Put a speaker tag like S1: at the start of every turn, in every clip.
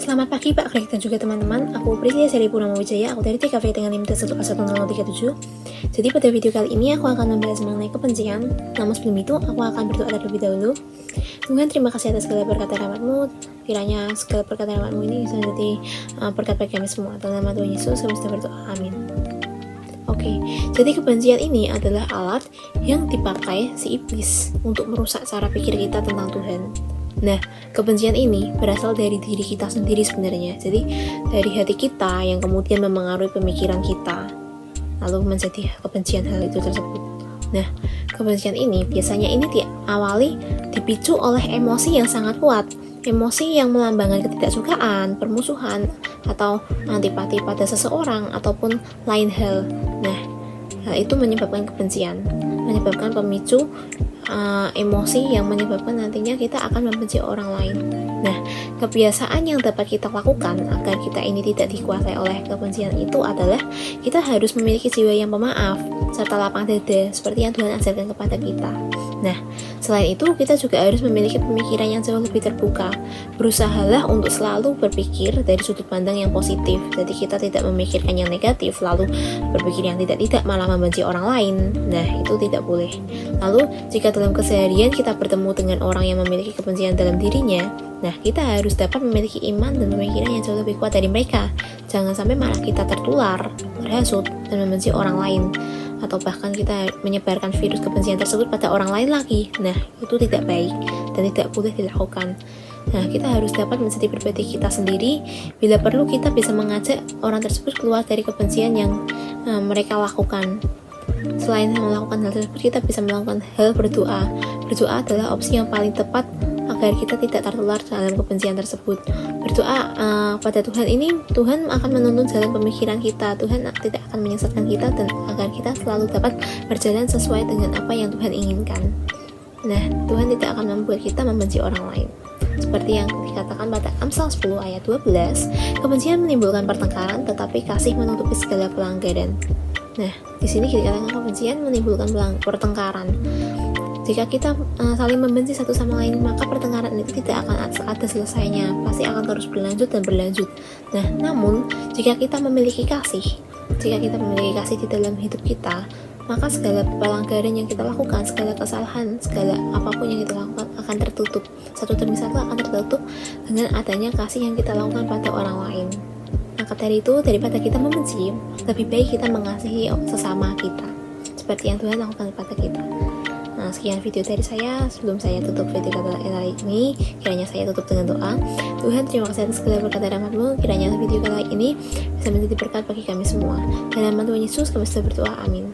S1: Selamat pagi Pak Greg dan juga teman-teman. Aku Priscilia Seri Purnama Wijaya. Aku dari TKV dengan NIM 1A10037. Jadi pada video kali ini aku akan membahas mengenai kebencian. Namun sebelum itu aku akan berdoa terlebih dahulu. Tuhan, terima kasih atas segala berkat rahmat-Mu. Kiranya segala berkat rahmat-Mu ini bisa menjadi berkat bagi kami semua. Dalam nama Tuhan Yesus kami sudah berdoa. Amin. Oke, jadi kebencian ini adalah alat yang dipakai si iblis untuk merusak cara pikir kita tentang Tuhan. Nah, kebencian ini berasal dari diri kita sendiri sebenarnya. Jadi, dari hati kita yang kemudian memengaruhi pemikiran kita, lalu menjadi kebencian hal itu tersebut. Nah, kebencian ini biasanya diawali dipicu oleh emosi yang sangat kuat. Emosi yang melambangkan ketidaksukaan, permusuhan, atau antipati pada seseorang ataupun lain hal. Nah, hal itu menyebabkan kebencian, menyebabkan pemicu emosi yang menyebabkan nantinya kita akan membenci orang lain. Nah, kebiasaan yang dapat kita lakukan agar kita ini tidak dikuasai oleh kebencian itu adalah kita harus memiliki jiwa yang pemaaf serta lapang dada seperti yang Tuhan ajarkan kepada kita. Nah, selain itu kita juga harus memiliki pemikiran yang jauh lebih terbuka. Berusahalah untuk selalu berpikir dari sudut pandang yang positif. Jadi kita tidak memikirkan yang negatif lalu berpikir yang tidak malah membenci orang lain. Nah, itu tidak boleh. Lalu jika dalam keseharian kita bertemu dengan orang yang memiliki kebencian dalam dirinya, nah kita harus dapat memiliki iman dan pemikiran yang jauh lebih kuat dari mereka. Jangan sampai malah kita tertular, terhasut, dan membenci orang lain, atau bahkan kita menyebarkan virus kebencian tersebut pada orang lain lagi. Nah, itu tidak baik dan tidak boleh dilakukan. Nah, kita harus dapat menjadi pribadi kita sendiri. Bila perlu kita bisa mengajak orang tersebut keluar dari kebencian yang mereka lakukan. Selain melakukan hal tersebut, kita bisa melakukan hal berdoa. Berdoa adalah opsi yang paling tepat agar kita tidak tertular dalam kebencian tersebut. Berdoa pada Tuhan ini, Tuhan akan menuntun jalan pemikiran kita. Tuhan tidak akan menyesatkan kita dan agar kita selalu dapat berjalan sesuai dengan apa yang Tuhan inginkan. Nah, Tuhan tidak akan membuat kita membenci orang lain. Seperti yang dikatakan pada Amsal 10 ayat 12, kebencian menimbulkan pertengkaran, tetapi kasih menutupi segala pelanggaran. Nah, di sini dikatakan kebencian menimbulkan pertengkaran. Jika kita saling membenci satu sama lain, maka pertengkaran itu tidak akan ada selesainya, pasti akan terus berlanjut dan berlanjut. Nah, namun jika kita memiliki kasih di dalam hidup kita, maka segala pelanggaran yang kita lakukan, segala kesalahan, segala apapun yang kita lakukan akan tertutup. Satu demi satu akan tertutup dengan adanya kasih yang kita lakukan pada orang lain. Maka dari itu, daripada kita membenci, lebih baik kita mengasihi sesama kita, seperti yang Tuhan lakukan kepada kita. Nah, sekian video dari saya. Sebelum saya tutup video kali ini, kiranya saya tutup dengan doa. Tuhan, terima kasih atas segala berkat rahmat-Mu. Kiranya video kali ini bisa menjadi berkat bagi kami semua. Dalam nama Tuhan Yesus kami sudah berdoa. Amin.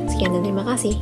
S1: Sekian dan terima kasih.